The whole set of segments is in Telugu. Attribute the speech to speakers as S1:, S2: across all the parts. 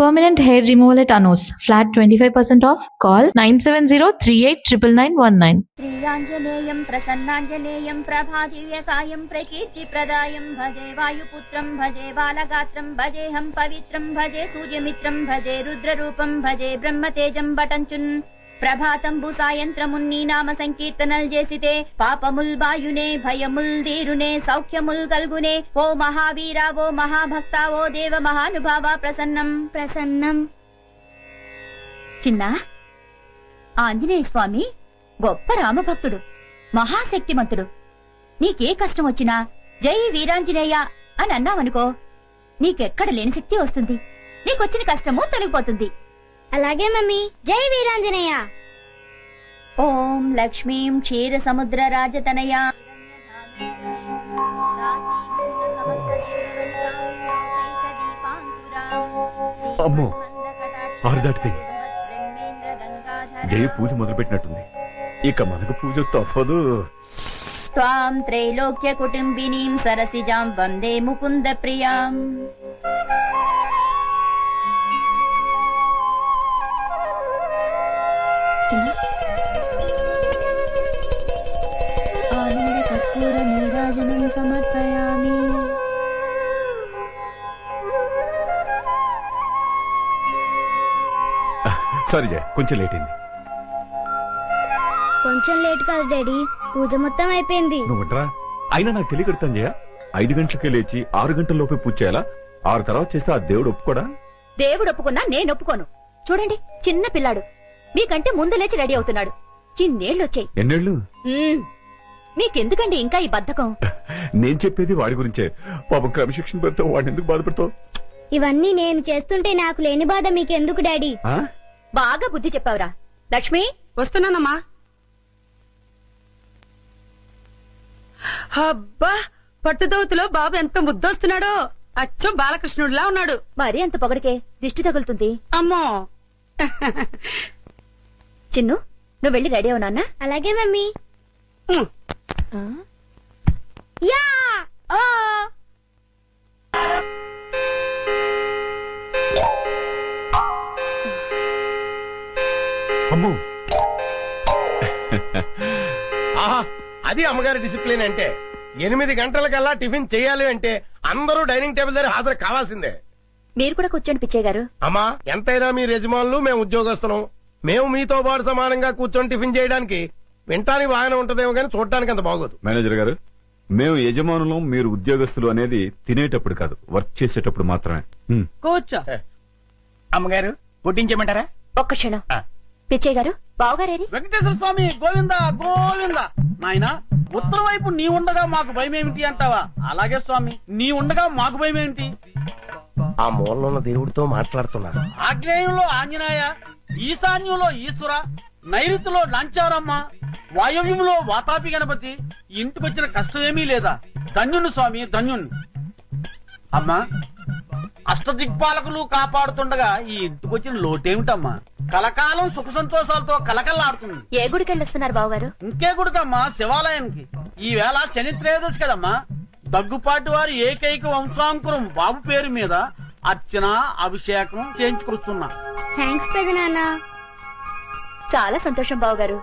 S1: Permanent hair removal at Anos. Flat 25% off. Call 970-389919.
S2: श्रीराञ्जनेयं प्रसन्नाञ्जनेयं प्रभादिव्यकायं प्रकीर्तिप्रदायं भजे वायुपुत्रं भजे बालगात्रं भजेऽहं पवित्रं भजे सूर्यमित्रं भजे रुद्ररूपं भजे ब्रह्मतेजं बटञ्चुन् ప్రభాతంబు సాయంత్రమున్ని నామ సంకీర్తనల్ చేసితే పాపముల్ బాయునే భయముల్ దీరునే సౌఖ్యముల్ కల్గునే ఓ మహావీర ఓ మహాభక్త ఓ దేవ మహానుభావ ప్రసన్నం ప్రసన్నం. చిన్న ఆంజనేయ స్వామి గొప్ప రామభక్తుడు, మహాశక్తిమంతుడు. నీకే కష్టం వచ్చినా జై వీరాంజనేయ అని అన్నావనుకో, నీకెక్కడ లేని శక్తి వస్తుంది. నీకొచ్చిన కష్టము తొలగిపోతుంది.
S3: అలాగే మమ్మీ, జై వీరాంజనేయ.
S2: ఓం లక్ష్మీం క్షీర సముద్ర రాజతనయా
S4: అమ్మో, ఆరు దాటిపోయింది. జయ పూజ మొదలు పెట్టినట్టుంది. ఇక మనకు పూజ తప్పదు.
S2: త్వాం త్రైలోక్య కుటుంబినీం సరసిజాం వందే ముకుంద ప్రియాం. ఆనంద కర్పూర నీరాజనం సమర్పయామి.
S4: సారీ జయ, కొంచెం లేట్ అయింది.
S3: కొంచెం లేట్ కాదు డాడీ, పూజ మొత్తం అయిపోయింది.
S4: నువ్వుట్రా, అయినా నాకు తెలియకడతాను జయ. 5 గంటలకే లేచి 6 గంటల లోపే పూజ చేయాలా? 6 తర్వాత చేస్తే ఆ దేవుడు ఒప్పుకోడా?
S2: దేవుడు ఒప్పుకున్నా నేను ఒప్పుకోను. చూడండి, చిన్న పిల్లాడు మీకంటే ముందు లేచి రెడీ అవుతున్నాడు. చిన్నేళ్లొచ్చాయి.
S4: ఎన్నేళ్ళు?
S2: మీకెందుకండి ఇంకా ఈ బద్ధకం?
S4: నేను చెప్పేది వాడి గురించే. పాపం క్రమశిక్షణ పెడతావు, వాడిని ఎందుకు బాధపడతావు?
S3: ఇవన్నీ నేను చేస్తుంటే నాకు లేని బాధ మీకెందుకు డాడీ?
S2: బాగా బుద్ధి చెప్పావురా. లక్ష్మి,
S5: వస్తున్నానమ్మా. అబ్బా, పట్టుదోతులో బాబు ఎంత ముద్దొస్తున్నాడో. అచ్చం బాలకృష్ణుడిలా ఉన్నాడు.
S2: మరీ అంత పొగడికే దిష్టి తగులుతుంది.
S5: అమ్మో.
S2: చిన్ను, నువ్వు వెళ్ళి రెడీ అవు నాన్న.
S3: అలాగే మమ్మీ. యా!
S4: అమ్మో,
S6: ఆహా, అది అమ్మగారి డిసిప్లిన్ అంటే. 8 గంటలకల్లా టిఫిన్ చేయాలి అంటే అందరూ డైనింగ్ టేబుల్ దగ్గర హాజరు కావాల్సిందే.
S2: మీరు కూడా కూర్చోండి పిచ్చయ్య గారు.
S6: అమ్మా, ఎంతైనా మీ యజమానులు, మేము ఉద్యోగస్తులం. మేము మీతో పాటు సమానంగా కూర్చొని టిఫిన్ చేయడానికి వింటానికి బాగానే ఉంటదేమో కానీ చూడటానికి అంత బాగోదు.
S4: మేనేజర్ గారు, మేము యజమానులం, మీరు ఉద్యోగస్తులు అనేది తినేటప్పుడు కాదు, వర్క్ చేసేటప్పుడు మాత్రమే.
S5: కూర్చో.
S6: అమ్మగారు, వడ్డించమంటారా?
S2: ఒక్క క్షణం. పిచ్చయ్య గారు, బావగారేరి?
S5: వెంకటేశ్వర స్వామి గోవిందా గోవిందా. నాయనా, ఉత్తరం వైపు నీ ఉండగా మాకు భయం ఏమిటి అంటావా? అలాగే స్వామి, నీ ఉండగా మాకు భయం ఏమిటి?
S6: ఆ మూలలో ఉన్న దేవుడితో మాట్లాడుతున్నారు.
S5: ఆగ్నేయంలో ఆంజనేయ, ఈశాన్యంలో ఈశ్వర, నైరుతిలో నాంచారమ్మ, వాయవ్యంలో వాతాపి గణపతి. ఇంటికొచ్చిన కష్టమేమీ లేదా? ధన్యుని స్వామి, ధన్యుని. అమ్మా, అష్టదిక్పాలకులు కాపాడుతుండగా ఈ ఇంటికొచ్చిన లోటేమిటమ్మా? కలకాలం సుఖ సంతోషాలతో కలకల్లాడుతుంది.
S2: ఏ గుడికెళ్ళొస్తున్నారు బావగారు?
S5: ఇంకే గుడికమ్మా? శివాలయానికి. ఈ వేళ శని త్రయోదశి కదమ్మా. దగ్గుపాటి వారి ఏకైక వంశాంకురం బాబు పేరు మీద అర్చన, అభిషేకం చేయించుకొస్తున్నా.
S3: థ్యాంక్స్ పెదనాన్న.
S2: చాలా సంతోషం బావగారు.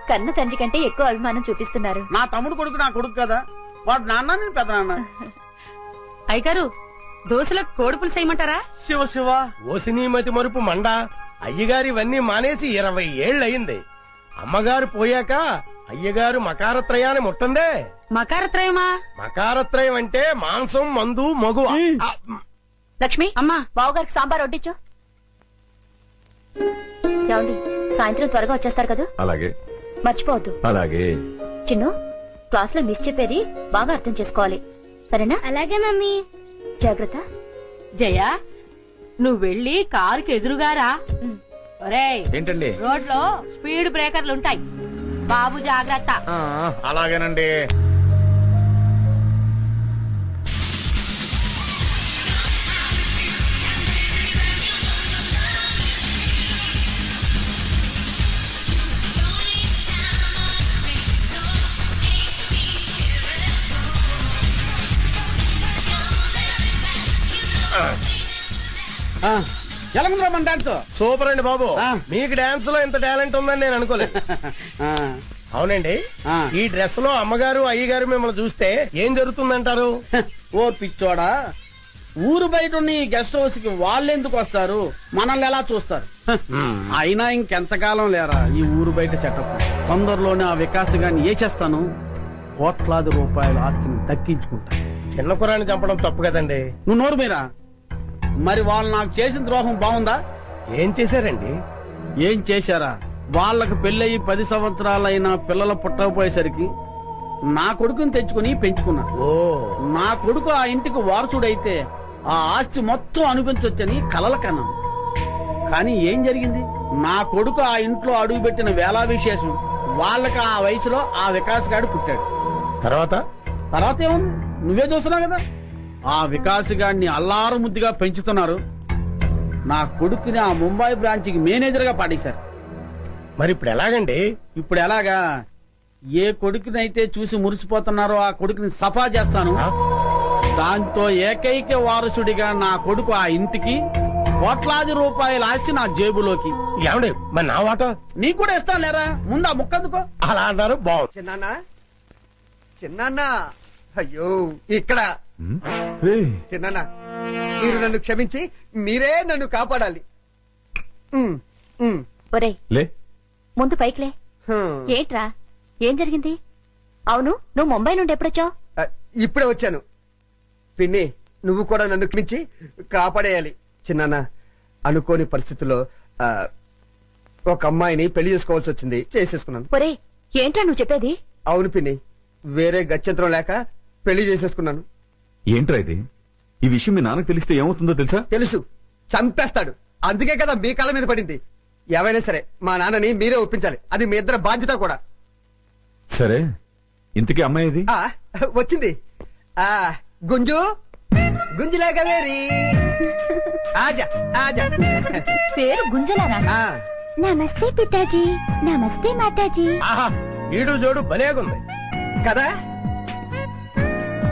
S2: కన్న తండ్రి కంటే ఎక్కువ అభిమానం చూపిస్తున్నారు.
S5: నా తమ్ముడు కొడుకు నా కొడుకు కదా, వాడు నాన్న, నేను పెద్ద నాన్న.
S7: అయ్యగారు, దోశలకు కోడిపులు చేయమంటారా?
S5: శివ శివ.
S6: ఓసినీమతి మరుపు మండ. అయ్యగారు ఇవన్నీ మానేసి 20 ఏళ్లయింది. అమ్మగారు పోయాక అయ్యగారు మకారత్రయాన్ని ముట్టందే.
S7: మకారత్రయమా?
S6: మకారత్రయం అంటే మాంసం, మందు, మగువ.
S2: లక్ష్మి,
S7: అమ్మా,
S2: బావగారికి సాంబార్ వడ్డించు. ఏమండి, సాయంత్రం త్వరగా వచ్చేస్తారు కదా?
S4: అలాగే.
S2: మర్చిపోవద్దు.
S4: అలాగే.
S2: చిన్ను, క్లాస్ లో మిస్ చెప్పేది బాగా అర్థం చేసుకోవాలి, సరేనా?
S3: అలాగే మమ్మీ.
S2: జాగ్రత్త.
S7: జయ, నువ్వు వెళ్ళి కారుకి ఎదురుగారా. ఒరేయ్,
S6: ఏంటండి?
S7: రోడ్లో స్పీడ్ బ్రేకర్లు ఉంటాయి, బాబు జాగ్రత్త.
S6: అలాగేనండి.
S5: ఎలాగుందిరా మన డాన్స్
S6: సూపర్ అండి బాబు.
S5: ఆ.
S6: మీకు డాన్స్ లో ఇంత టాలెంట్ ఉందని నేను అనుకోలేదు. అవునండి,
S5: ఆ.
S6: ఈ డ్రెస్ లో అమ్మగారు అయ్యగారు మిమ్మల్ని చూస్తే ఏం జరుగుతుందంటారు?
S5: ఓ పిచ్చోడా, ఊరు బయట ఉన్న ఈ గెస్ట్ హౌస్ కి వాళ్ళెందుకు వస్తారు, మనల్ని ఎలా చూస్తారు? అయినా ఇంకెంతకాలం లేరా ఈ ఊరు బయట సెటప్. తొందరలోనే ఆ వికాస్ గాని వేసేస్తాను, కోట్లాది రూపాయల ఆస్తిని దక్కించుకుంటా.
S6: చిన్న కురాన్ని చంపడం తప్పు కదండి.
S5: నువ్వు నోరు మీరా. మరి వాళ్ళు నాకు చేసిన ద్రోహం బాగుందా?
S6: ఏం చేశారండి?
S5: ఏం చేశారా? వాళ్ళకు పెళ్ళయి 10 సంవత్సరాలైనా పిల్లలు పుట్టకపోయేసరికి నా కొడుకుని తెచ్చుకుని పెంచుకున్నా.
S6: ఓ,
S5: నా కొడుకు ఆ ఇంటికి వారసుడైతే ఆ ఆస్తి మొత్తం అనిపించొచ్చని కలల కన్నాను. కానీ ఏం జరిగింది? నా కొడుకు ఆ ఇంట్లో అడుగుపెట్టిన వేళా విశేషం వాళ్ళకి ఆ వయసులో ఆ వికాస్ గాడు పుట్టాడు. తర్వాత ఏముంది, నువ్వే చూస్తున్నావు కదా. ఆ వికాస్ గాడిని అల్లారు ముద్దుగా పెంచుతున్నారు. నా కొడుకుని ఆ ముంబై బ్రాంచ్కి మేనేజర్ గా పాడేశారు.
S6: మరి ఇప్పుడు ఎలాగండి?
S5: ఇప్పుడు ఎలాగా? ఏ కొడుకునైతే చూసి మురిసిపోతున్నారో ఆ కొడుకుని సఫా చేస్తాను. దాంతో ఏకైక వారసుడిగా నా కొడుకు ఆ ఇంటికి, కోట్లాది రూపాయల ఆస్తి నా జేబులోకి.
S6: ఏమండి మరి నా వాటా?
S5: నీకు కూడా ఇస్తాను లేరా, ముందా ముక్కందుకో.
S6: అలా అన్నారు, బాగుంది.
S8: చిన్నాన్న అయ్యో ఇక్కడ చిన్నాన్న, మీరు నన్ను క్షమించి మీరే నన్ను కాపాడాలి.
S2: ఒరేయ్,
S4: లే
S2: ముందు పైకిలే. ఏంట్రా, ఏం జరిగింది? అవును, నువ్వు ముంబై నుండి ఎప్పుడొచ్చావు?
S8: ఇప్పుడే వచ్చాను. పిన్ని, నువ్వు కూడా నన్ను క్షమించి కాపాడేయాలి. చిన్నాన్న, అనుకోని పరిస్థితుల్లో ఒక అమ్మాయిని పెళ్లి చేసుకోవాల్సి వచ్చింది, చేసేసుకున్నాను.
S2: ఒరేయ్, ఏంట్రా నువ్వు చెప్పేది?
S8: అవును పిన్ని, వేరే గత్యంతరం లేక పెళ్లి చేసేసుకున్నాను.
S4: ఏంట్రా ఇది? ఈ విషయం మీ నాన్నకు తెలిస్తే ఏమవుతుందో తెలుసా?
S8: తెలుసు, చంపేస్తాడు. అందుకే కదా మీ కళ్ళ మీద పడింది. ఏవైనా సరే మా నాన్నని మీరే ఒప్పించాలి, అది మీ ఇద్దరు బాధ్యత కూడా.
S4: సరే, ఇంతకీ అమ్మాయి ఇది?
S8: వచ్చింది. గుంజు గుంజులాగా వేరి ఆజా ఆజా.
S2: పేరు గుంజలానా?
S3: నమస్తే పితాజీ, నమస్తే మాతాజీ.
S6: ఆహా, ఈడు జోడు భలేగుంది
S8: కదా,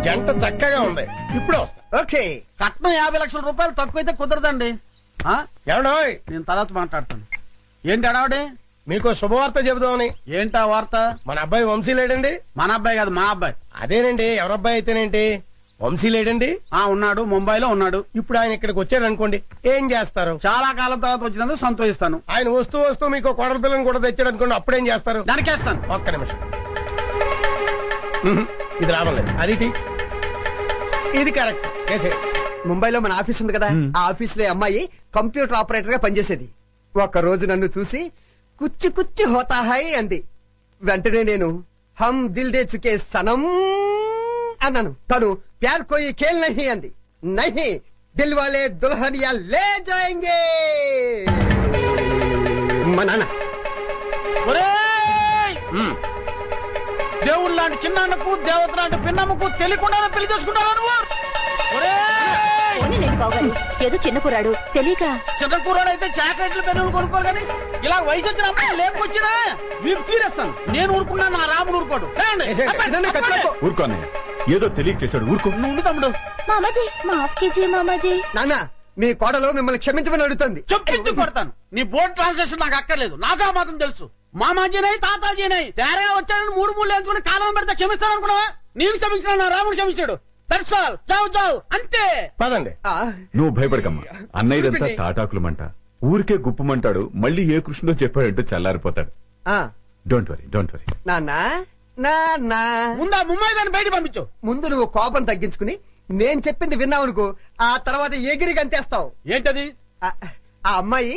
S6: జంట చక్కగా ఉంది. ఇప్పుడే వస్తా.
S8: ఓకే.
S5: కట్నం 50 లక్షల రూపాయలు తక్కువైతే కుదరదండి.
S6: ఏమండోయ్,
S5: నేను తర్వాత మాట్లాడతాను. ఏంటి అడావిడే?
S6: మీకు శుభవార్త చెబుదామని.
S5: ఏంటా వార్త?
S6: మన అబ్బాయి వంశీ లేడండి.
S5: మన అబ్బాయి కాదు, మా అబ్బాయి.
S6: అదేనండి, ఎవరబ్బాయి అయితేనేంటి, వంశీ లేడండి.
S5: ఉన్నాడు, ముంబైలో ఉన్నాడు.
S6: ఇప్పుడు ఆయన ఇక్కడికి వచ్చాడు అనుకోండి, ఏం చేస్తారు?
S5: చాలా కాలం తర్వాత వచ్చినందుకు సంతోషిస్తాను.
S6: ఆయన వస్తూ వస్తూ మీకు కోడల పిల్లని కూడా తెచ్చాడు అనుకోండి, అప్పుడేం చేస్తారు?
S5: దానికేస్తాను.
S6: ఒక్క నిమిషం. ఇది లాభం లేదు. అది ఇది కరెక్ట్.
S8: ముంబైలో మన ఆఫీస్ ఉంది కదా, ఆ ఆఫీస్ లో అమ్మాయి కంప్యూటర్ ఆపరేటర్ గా పనిచేసేది. ఒక రోజు నన్ను చూసి కుచ్చి కుచ్చి హోతా హై అంది. వెంటనే నేను హమ్ దిల్ దే చుకే సనం అన్నాను. తను ప్యార్ కోయి ఖేల్ నహీ అంది. నహీ, దిల్ వాలే దుల్హనియా లే జాయేంగే. మా నాన్న
S5: దేవుడు లాంటి చిన్నకు, దేవత లాంటి పిన్నమ్మకు తెలియకుండా పెళ్లి చేసుకుంటావా నువ్వు?
S2: పోనీలేండి బావగారు, ఏదో చిన్న కుర్రాడు తెలియక.
S5: చిన్న కూరడు అయితే చాక్లెట్లు పెన్నులు కొనుక్కోరు కానీ ఇలా వయసు వచ్చిన అమ్మాయి లేకొచ్చినా వీపు తీరేస్తాను. నేను ఊరుకున్నాను, నా రాముడు ఊరుకోడు.
S4: ఊరుకోనే, ఏదో తెలియక చేశాడు, ఊరుకో.
S5: నువ్వు తమ్ముడు.
S3: మామాజీ, మాఫ్ కీజియే మామాజీ.
S8: నాన్న, మీ కోడలు మిమ్మల్ని క్షమించమని అడుగుతుంది.
S5: చెప్పించి కొడతాను. నీ బోర్డు ట్రాన్సాక్షన్ నాకు అక్కర్లేదు, నాకు ఆ మాత్రం తెలుసు. మామాజీనై తాతాజీనై తేరగా వచ్చాడని 3 వేసుకుని కాలం పెడితే క్షమిస్తాను అనుకున్నావా? నేను క్షమించిన, నా రాముడు క్షమించాడు. దర్శాల్ చావు చావు అంతే.
S6: పదండి.
S4: నువ్వు భయపడకమ్మా, అన్నయ్యదంతా తాటాకులమంట, ఊరికే గుప్పమంటాడు. మళ్ళీ ఏ కృష్ణుడో చెప్పాడంటే చల్లారిపోతాడు. Don't worry, don't worry.
S8: నాన్న,
S5: ముందు ఆ ముంబై దాన్ని బయట పంపించు.
S8: ముందు నువ్వు కోపం తగ్గించుకుని నేను చెప్పింది విన్నావనుకో, ఆ తర్వాత ఎగిరి గంతేస్తావు.
S5: ఏంటది?
S8: ఆ అమ్మాయి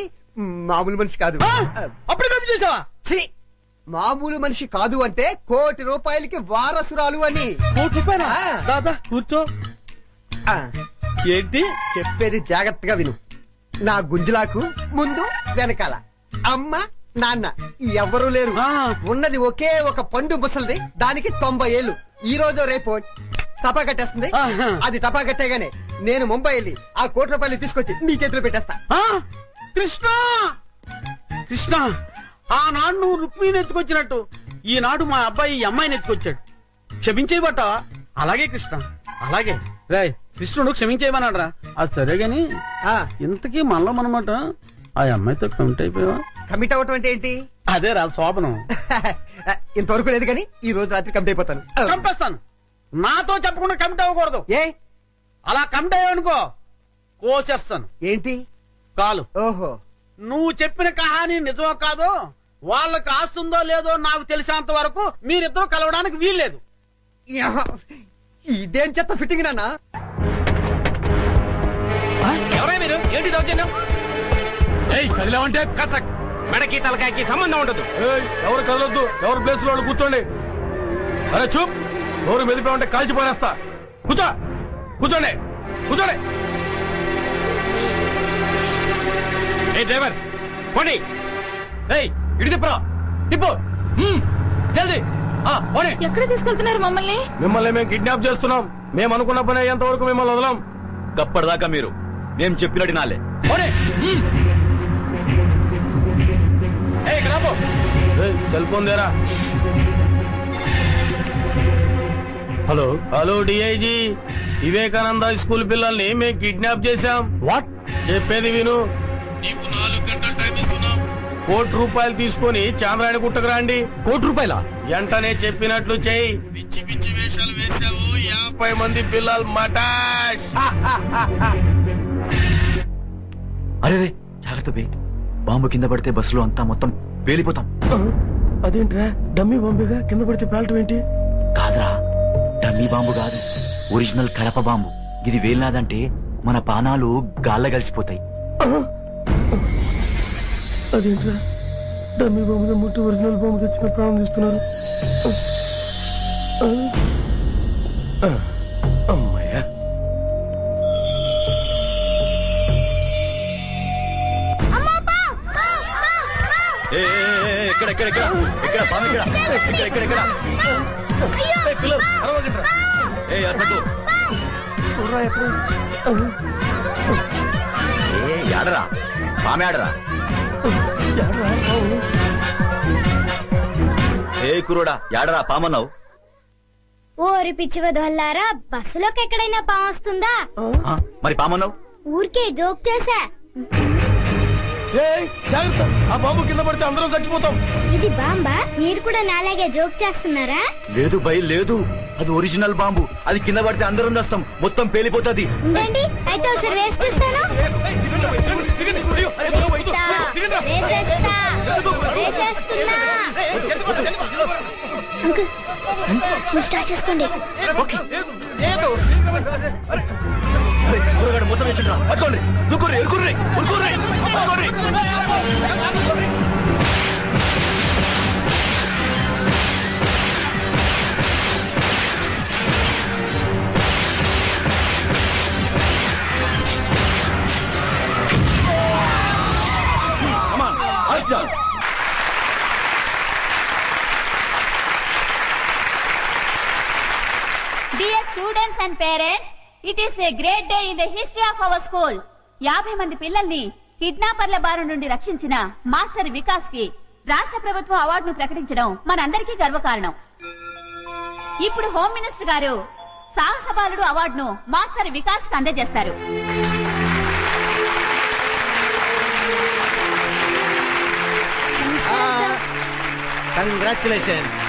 S8: మామూలు మనిషి కాదు.
S5: అప్పుడు పంపించేసావా?
S8: మామూలు మనిషి కాదు అంటే ₹1 కోటి వారసురాలు అని.
S5: ₹1 కోటి? దాదా కూర్చో. ఏంటి
S8: చెప్పేది? జాగ్రత్తగా విను. నా గుంజులాకు ముందు వెనకాల అమ్మ నాన్న ఎవరూ లేరు. ఉన్నది ఒకే ఒక పండు ముసలిది, దానికి 90 ఏళ్లు. ఈ రోజు రేపు టపా కట్టేస్తుంది. అది టపా కట్టేగానే నేను ముంబై వెళ్ళి ఆ ₹1 కోటి తీసుకొచ్చి నీ చేతిలో పెట్టేస్తా.
S5: కృష్ణ, కృష్ణ, ఆనాడు నువ్వు రుక్మిణిని ఎత్తుకొచ్చినట్టు ఈనాడు మా అబ్బాయి ఈ అమ్మాయిని ఎత్తుకొచ్చాడు. క్షమించేయబట్టావా? అలాగే కృష్ణ, అలాగే. రేయ్, కృష్ణుడు క్షమించేయమన్నాడరా. అది సరే గాని
S8: ఆ,
S5: ఇంతకీ మనలో మనమాట ఆ అమ్మాయితో కమిట్ అయిపోయావా?
S8: కమిట్ అవ్వటం అంటే ఏంటి?
S5: అదే రా శోభనం.
S8: ఇంతవరకు లేదు కానీ ఈ రోజు రాత్రి కమిట్ అయిపోతాను.
S5: చంపేస్తాను. నాతో చెప్పకుండా కమిట్ అవ్వకూడదు.
S8: ఏ
S5: అలా కమిట్ అయ్యావనుకో కోసేస్తాను
S8: ఏంటి?
S5: కాలు.
S8: ఓహో,
S5: నువ్వు చెప్పిన కహాని నిజమో కాదో, వాళ్ళకి ఆస్తుందో లేదో నాకు తెలిసినంత వరకు మీరిద్దరూ కలవడానికి వీల్లేదు.
S8: ఇదేం చెత్త ఫిట్టింగ్ నాన్న.
S6: ఎవరే మీరు? ఏంటి దౌర్జన్యం? కదిలేమంటే కసక్ మెడకి తలకాయకి సంబంధం ఉండదు. ఎవరు కదలొద్దు, ఎవరు ప్లేస్ లో కూర్చోండి. అరే చూప్, ఎవరు మెదిపామంటే కాల్చిపోయేస్తా. కూర్చో, కూర్చోండి, కూర్చోండి. ఏ డ్రైవర్ పోనీ, ఇటు తిప్పరా, తిప్పు జల్దీ. పోనీ.
S7: ఎక్కడ తీసుకెళ్తున్నారు మమ్మల్ని?
S6: మిమ్మల్ని మేము కిడ్నాప్ చేస్తున్నాం. మేము అనుకున్న పని అయ్యేంత వరకు మిమ్మల్ని వదలం.
S4: గప్పటిదాకా మీరు మేము చెప్పినట్టు నాలే.
S6: పోనీ. సెల్ ఫోన్ దేరా. Hello hello DIG, Vivekananda school పిల్లల్ని మేము కిడ్నాప్ చేశాం. వాట్? చెప్పేది విను. నీకు 4 గంటల టైం ఇస్తున్నాం. ₹1,00,00,000 తీసుకొని చాంద్రాయణ గుట్టకు రండి. ₹1,00,00,000? వెంటనే చెప్పినట్లు చెయ్యి. పిచ్చి పిచ్చి వేషాలు వేశావు. 50 మంది పిల్లలు మటాష్.
S9: అరే జాగ్రత్త బే, బాంబు కింద పడితే బస్సులో అంతా మొత్తం పేలిపోతాం.
S6: అదేంట్రా, డమ్మీ బాంబేగా, కింద పడితే పేలటం ఏంటి?
S9: కాదురా, డమ్మీ బాంబు కాదు, ఒరిజినల్ కడప బాంబు. ఇది వేలినాదంటే మన పానాలు గాల్ల కలిసిపోతాయి.
S6: అదేంట్రా, డమ్మీ బాంబు ముట్టి ఒరిజినల్ బాంబు తెచ్చిన ప్రాణం తీస్తున్నారు. అమ్మాయ్యా.
S4: ఎక్కడ ఎక్కడ ఎక్కడ ఎక్కడ బాంబు ఎక్కడ ఎక్కడ ఎక్కడ ఎక్కడ?
S6: పిల్లలు అరవగండ్రా.
S4: అసలు
S6: చూడరా ఎక్కడ.
S4: ఆడరా బామె ఆడరా. కురుడా యాడరా పామన్నావు?
S3: ఓరి పిచ్చి వదవల్లారా, బస్సులోకి ఎక్కడైనా పాము వస్తుందా?
S4: మరి పామన్నావు?
S3: ఊరికే జోక్ చేశా.
S6: జాగ్రత్త, ఆ బాంబు కింద పడితే అందరం చచ్చిపోతాం.
S3: ఇది బాంబా? మీరు కూడా నాలాగే జోక్ చేస్తున్నారా?
S4: లేదు భయ్ లేదు, అది ఒరిజినల్ బాంబు. అది కింద పడితే అందరం వస్తాం, మొత్తం పేలిపోతుంది.
S3: ఉండండి, అయితే ఒకసారి వేసి చూస్తాను. వేసేస్తున్నా. అంకుల్, మీరు స్టార్ట్ చేసుకోండి.
S4: మొత్తం వేసిండ్రా, పట్టుకోండి. దుక్కుర్రి, ఎరుకుర్రి, ఉరుకుర్రి, పట్టుకోండి.
S2: Dear students and parents, it is a great day in the history of our school. 50 మంది పిల్లల్ని కిడ్నాపర్ల బారి నుండి రక్షించిన మాస్టర్ వికాస్ కి రాష్ట్ర ప్రభుత్వం అవార్డును ప్రకటించడం మనందరికీ గర్వకారణం. ఇప్పుడు హోమ్ మినిస్టర్ గారు సాహస బాలుడు అవార్డును మాస్టర్ వికాస్ కి అందజేస్తారు.
S6: కంగ్రాచులేషన్స్.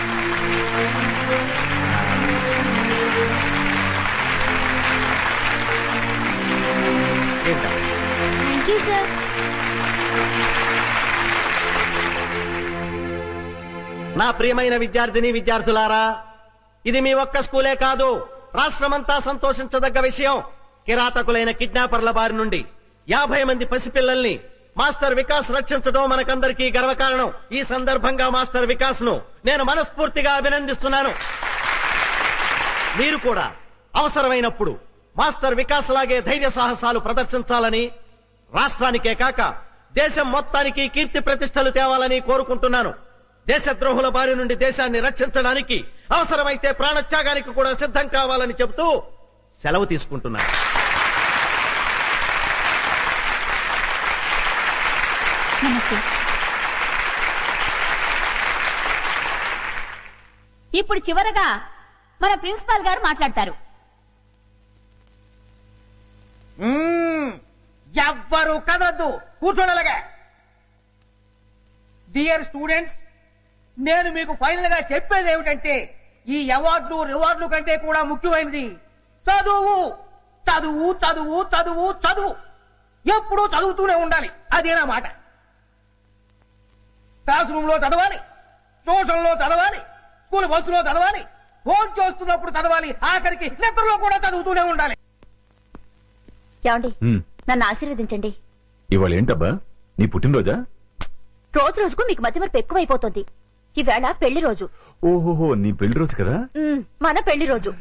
S3: Thank you sir.
S6: నా ప్రియమైన విద్యార్థిని విద్యార్థులారా, ఇది మీ ఒక్క స్కూలే కాదు, రాష్ట్రమంతా సంతోషించదగ్గ విషయం. కిరాతకులైన కిడ్నాపర్ల బారి నుండి 50 మంది పసిపిల్లల్ని మాస్టర్ వికాస్ రక్షించడం మనకందరికీ గర్వకారణం. ఈ సందర్భంగా మాస్టర్ వికాస్ ను నేను మనస్ఫూర్తిగా అభినందిస్తున్నాను. మీరు కూడా అవసరమైనప్పుడు మాస్టర్ వికాస్ లాగే ధైర్య సాహసాలు ప్రదర్శించాలని, రాష్ట్రానికే కాక దేశం మొత్తానికి కీర్తి ప్రతిష్టలు తేవాలని కోరుకుంటున్నాను. దేశద్రోహుల బారి నుండి దేశాన్ని రక్షించడానికి అవసరమైతే ప్రాణత్యాగానికి కూడా సిద్ధం కావాలని చెబుతూ సెలవు తీసుకుంటున్నాను.
S2: నమస్తే. ఇప్పుడు చివరగా మన ప్రిన్సిపాల్ గారు మాట్లాడతారు.
S5: ఎవ్వరు కదలద్దు, కూర్చోడలాగా. డియర్ స్టూడెంట్స్, నేను మీకు ఫైనల్ గా చెప్పేది ఏమిటంటే ఈ అవార్డులు రివార్డులు కంటే కూడా ముఖ్యమైనది చదువు. చదువు చదువు చదువు చదువు, ఎప్పుడూ చదువుతూనే ఉండాలి. అదేనా మాట? క్లాస్ రూమ్ లో చదవాలి, ట్యూషన్ లో చదవాలి, స్కూల్ బస్సులో చదవాలి, ఫోన్ చేస్తున్నప్పుడు చదవాలి, ఆఖరికి నిద్రలో కూడా చదువుతూనే ఉండాలి.
S2: ఏమండి,
S4: ఉమ్,
S2: నన్ను ఆశీర్వదించండి.
S4: ఇవాళ ఏంటబ్బా నీ పుట్టినరోజా?
S2: రోజు రోజుకు మీకు మతిమరుపు ఎక్కువైపోతుంది. ఈవేళ పెళ్లి రోజు.
S4: ఓహోహో, నీ పెళ్లి రోజు కదా?
S2: మన పెళ్లి రోజు.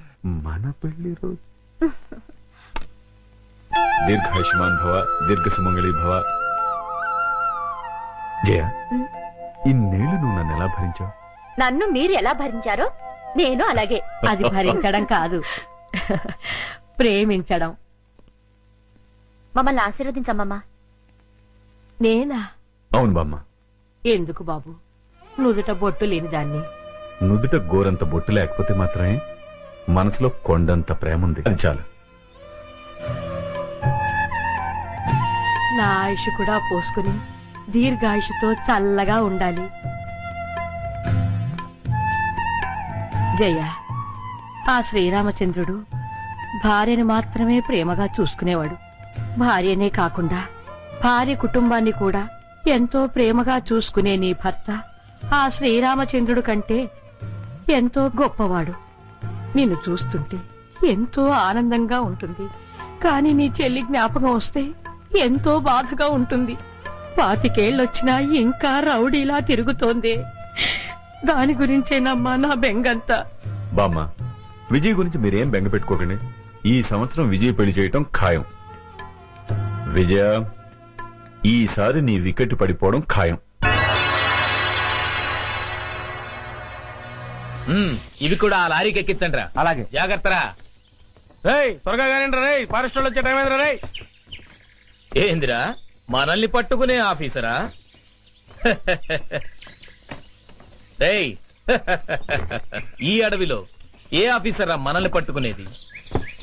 S4: మన పెళ్లి రోజు. దీర్ఘాయుష్మాన్ భవ, దీర్ఘ సుమంగళి భవ. జయ, ఇన్నేళ్లు నువ్వు నన్ను ఎలా భరించావు?
S2: నన్ను మీరు ఎలా భరించారో నేను అలాగే.
S7: అది భరించడం కాదు, ప్రేమించడం.
S2: మమ్మల్ని ఆశీర్వదించమ్మా.
S7: నేనా?
S4: అవును బామ్మ.
S7: ఎందుకు బాబు, నుదుట బొట్టు లేని దాన్ని.
S4: నుదుట గోరంత బొట్టు లేకపోతే మాత్రమే మనసులో కొండంత ప్రేమ ఉంది, అది చాలు.
S7: నా ఆయుష్ కూడా పోసుకుని దీర్ఘాయుషుతో చల్లగా ఉండాలి. జయ, ఆ శ్రీరామచంద్రుడు భార్యను మాత్రమే ప్రేమగా చూసుకునేవాడు. భార్యనే కాకుండా భార్య కుటుంబాన్ని కూడా ఎంతో ప్రేమగా చూసుకునే నీ భర్త ఆ శ్రీరామచంద్రుడు కంటే ఎంతో గొప్పవాడు. నిన్ను చూస్తుంటే ఎంతో ఆనందంగా ఉంటుంది. కాని నీ చెల్లి జ్ఞాపకం వస్తే ఎంతో బాధగా ఉంటుంది. 25 ఏళ్ళొచ్చినా ఇంకా రౌడీలా తిరుగుతోంది. దాని గురించేనమ్మా నా బెంగంతా.
S4: బామ్మ, విజయ్ గురించి మీరేం బెంగ పెట్టుకోకండి. ఈ సంవత్సరం విజయ్ పెళ్లి చేయటం ఖాయం. విజయ, ఈసారి నీ వికెట్ పడిపోవడం ఖాయం.
S6: ఇవి కూడా ఆ లారీకి ఎక్కించండి రా.
S5: అలాగే.
S6: జాగ్రత్తరా. రేయ్, త్వరగా కానిండి రేయ్, ఫారెస్ట్ వాళ్ళు వచ్చే టైం అయిందిరా రేయ్. ఏందిరా, మనల్ని పట్టుకునే ఆఫీసరా? రేయ్, ఈ అడవిలో ఏ ఆఫీసరా మనల్ని పట్టుకునేది?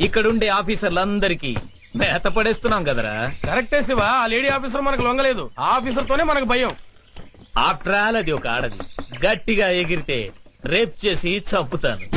S6: ఇక్కడుండే ఆఫీసర్లందరికీ మేత పడేస్తున్నాం కదరా.
S10: కరెక్టే శివ, ఆ లేడీ ఆఫీసర్ మనకు లొంగలేదు. ఆ ఆఫీసర్ తోనే మనకు భయం.
S6: ఆఫ్టర్ ఆల్ అది ఒక ఆడది. గట్టిగా ఎగిరితే రేప్ చేసి చంపుతాను.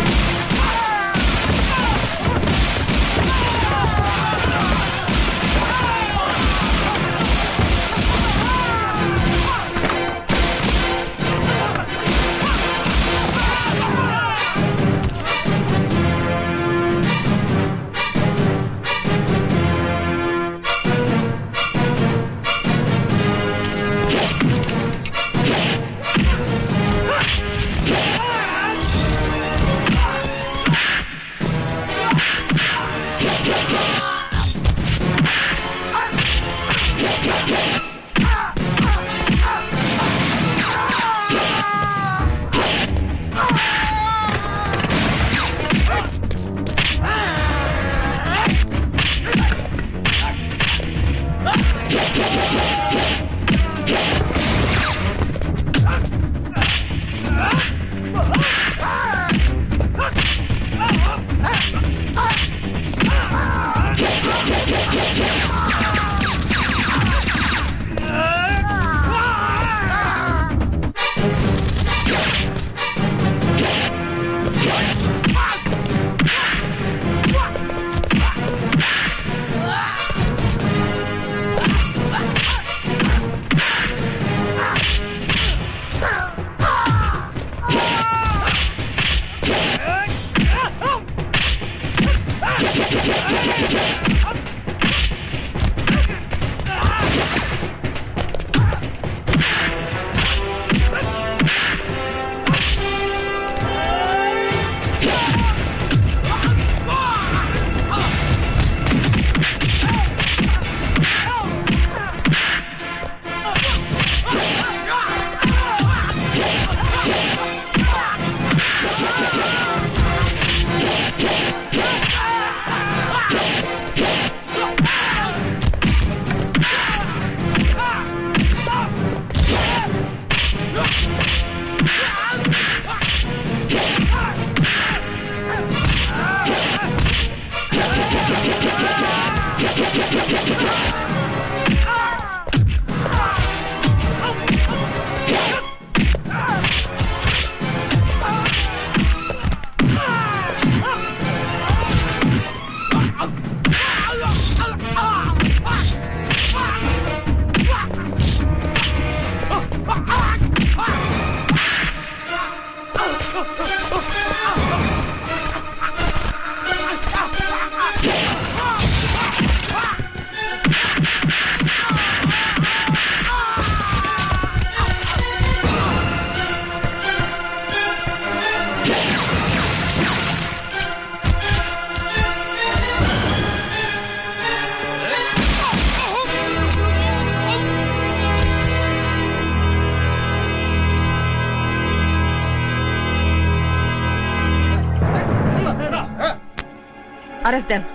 S7: Arrest them.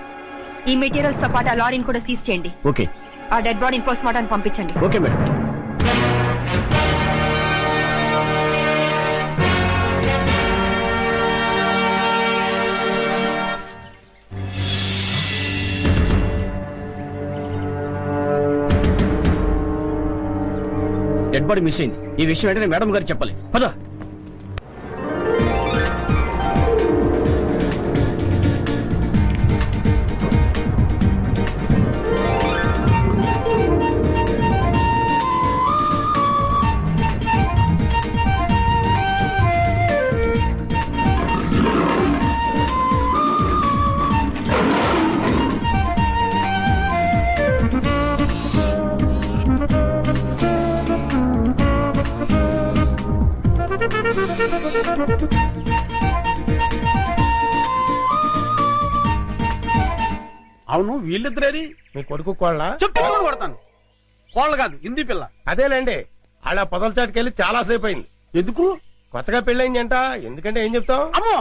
S7: ఈ మెటీరియల్స్ తో పాటు ఆ లారీని కూడా సీజ్ చేయండి.
S6: ఓకే
S7: ఆ డెడ్ బాడీని పోస్ట్ మార్టం పంపించండి.
S6: Okay madam. Dead body miss అయింది. ఈ విషయం వెంటనే మేడం గారు చెప్పాలి. పద.
S5: అవును, వీళ్ళిద్దరేది?
S10: మీ కొడుకు కోళ్ళ
S5: చెప్తే కొడతాను. కోళ్ళ కాదు, హిందీ పిల్ల.
S10: అదేలేండి. అలా పొదల చాటుకెళ్ళి చాలా సేపు అయింది.
S5: ఎందుకు?
S10: కొత్తగా పెళ్ళయిందంట. ఎందుకంటే ఏం చెప్తాం?
S5: అమ్మో,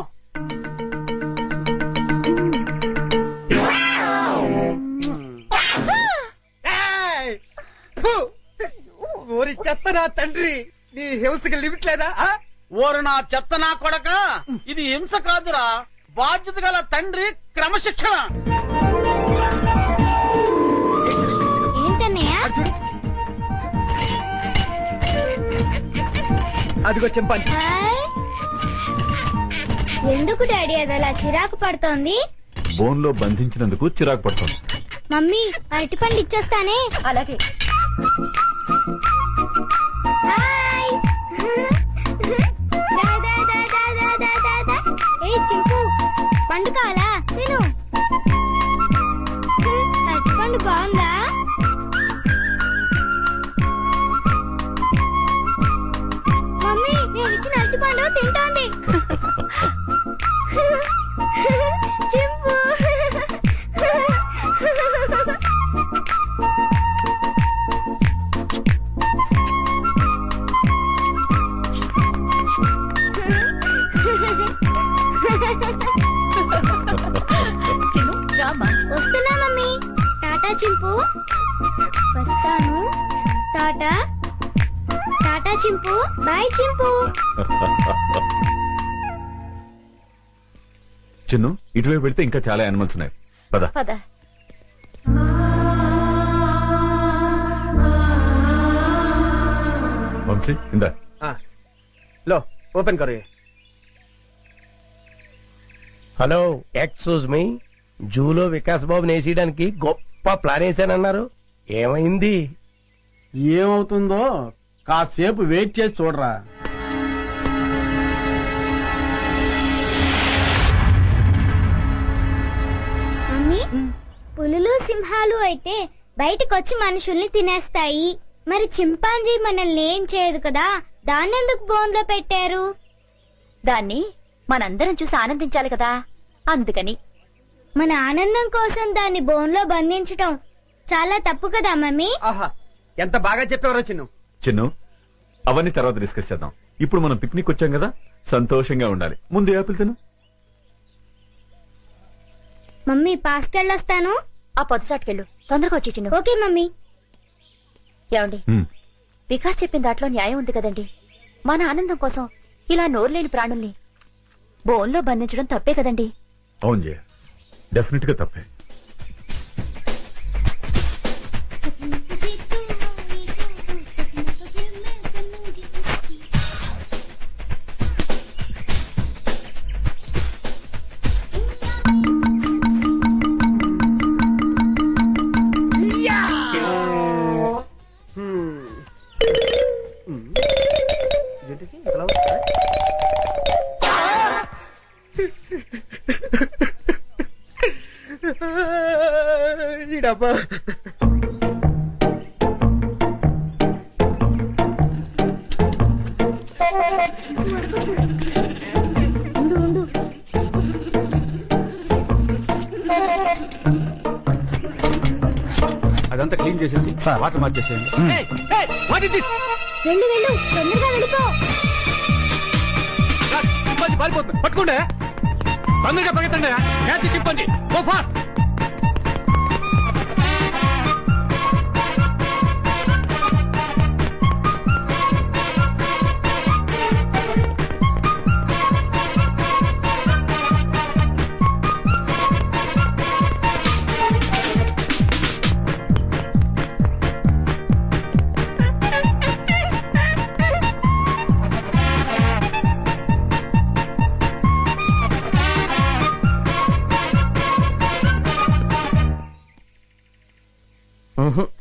S8: ఓరి చెత్త నా తండ్రి, నీ హింసకి లిమిట్ లేదా?
S5: ఓరు నా చెత్త నా కొడక, ఇది హింస కాదురా, బాధ్యత గల తండ్రి క్రమశిక్షణ.
S3: ఏంటన్నయ్య?
S8: అదిగో చెంపాంజీ.
S3: హాయ్. ఎందుకు డాడీ అది అలా చిరాకు పడుతోంది?
S4: బోన్ లో బంధించినందుకు చిరాకు పడుతుంది.
S3: మమ్మీ అరటిపండు ఇచ్చేస్తానే.
S7: అలాగే.
S3: హాయ్. దా, దా, దా, దా, దా, దా, దా, దా. ఏయ్ చింపు, పండు కావాలా? తిను. అరటిపండు బాగుందా? మమ్మీ నేను ఇచ్చిన అరటిపండు తింటోంది. చింపు.
S2: చిన్ను రామా.
S3: వస్తున్నా మమ్మీ. టాటా చింపు. వస్తాను. టాటా. టాటా చింపు. బాయ్ చింపు.
S4: చిన్ను, ఇటువైపు పెడితే ఇంకా చాలా యానిమల్స్ ఉన్నాయి. పద.
S2: పద.
S4: వంశీ ఇందా.
S8: లో ఓపెన్ కరో.
S10: Hello, excuse me. జూలో వికాస్ బాబుని వేసేయడానికి గొప్ప ప్లాన్ వేసానన్నారు. ఏమైంది?
S5: ఏమవుతుందో కాసేపు వెయిట్ చేసి చూడరా.
S3: మమ్మీ పులులు సింహాలు అయితే బయటకొచ్చి మనుషుల్ని తినేస్తాయి. మరి చింపాంజీ మనల్ని ఏం చేయదు కదా, దాన్నెందుకు బోన్లో పెట్టారు?
S2: దాన్ని మనందరం చూసి ఆనందించాలి కదా, అందుకని.
S3: మన ఆనందం కోసం దాన్ని బోన్లో బంధించటం చాలా తప్పు కదా మమ్మీ?
S8: ఆహా, ఎంత బాగా చెప్పేవరో చిన్ను.
S4: చిన్ను, అవన్నీ తర్వాత డిస్కస్ చేద్దాం. ఇప్పుడు మనం పిక్నిక్ వచ్చాం కదా, సంతోషంగా ఉండాలి. ముందు యాపిల్ తిను.
S3: మమ్మీ పాస్కెళ్ళొస్తాను.
S2: ఆ పొద్దుచాటుకెళ్ళు, తొందరగా వచ్చి చిన్ను.
S3: Okay mummy.
S2: ఏమండి, వికాస్ చెప్పిన దాంట్లో న్యాయం ఉంది కదండి. మన ఆనందం కోసం ఇలా నోరులేని ప్రాణుల్ని బోన్లో బంధించడం తప్పే కదండి.
S4: అవును జయ, డెఫినెట్ గా తప్పే.
S8: డబ్బా
S6: అదంతా క్లీన్ చేసేసి వాటర్ మార్చేసేయండి.
S3: వెళ్ళు వెళ్ళు, తొందరగా వెళ్ళిపో.
S6: పారిపోతుంది, పట్టుకోండి. తొందరగా పరిగెత్తండి క్యాచ్ చింపండి గో ఫాస్ట్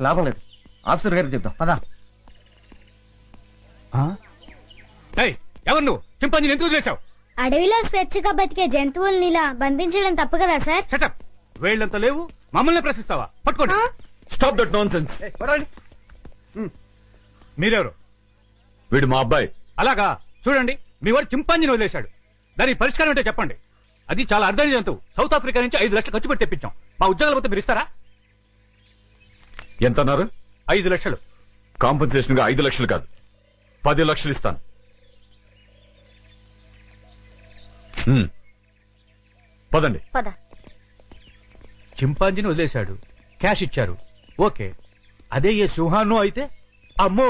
S10: లాభం లేదు ఆఫీసర్ గారికి చెప్తాం పదా.
S6: ఎవరు నువ్వు చింపాంజీని ఎందుకు చేశావు?
S3: అడవిలో స్వేచ్ఛగా బతికే జంతువుల్ని ఇలా బంధించడం తప్పు కదా సార్?
S6: సెటప్ వేళ్ళంతా లేవు మమ్మల్ని ప్రశ్నిస్తావా? పట్టుకోండి.
S4: Stop that non sense.
S6: మీరెవరు?
S4: వీడు మా అబ్బాయి.
S6: అలాగా చూడండి, మీ వాడు చింపాంజీని వదిలేశాడు. దానికి పరిష్కారం అంటే చెప్పండి. అది చాలా అర్థం జంతువు. సౌత్ ఆఫ్రికా నుంచి 5 లక్షలు ఖర్చు పెట్టి తెప్పించాం. మా ఉద్యోగాల మొత్తం మీరు ఇస్తారా?
S4: ఎంత అన్నారు?
S6: 5 లక్షలు.
S4: కాంపన్సేషన్ గా 5 లక్షలు కాదు 10 లక్షలు ఇస్తాను. పదండి.
S3: పద.
S6: చింపాంజీని వదిలేశాడు, క్యాష్ ఇచ్చారు, ఓకే. అదే ఏ సింహాన్నో అయితే అమ్మో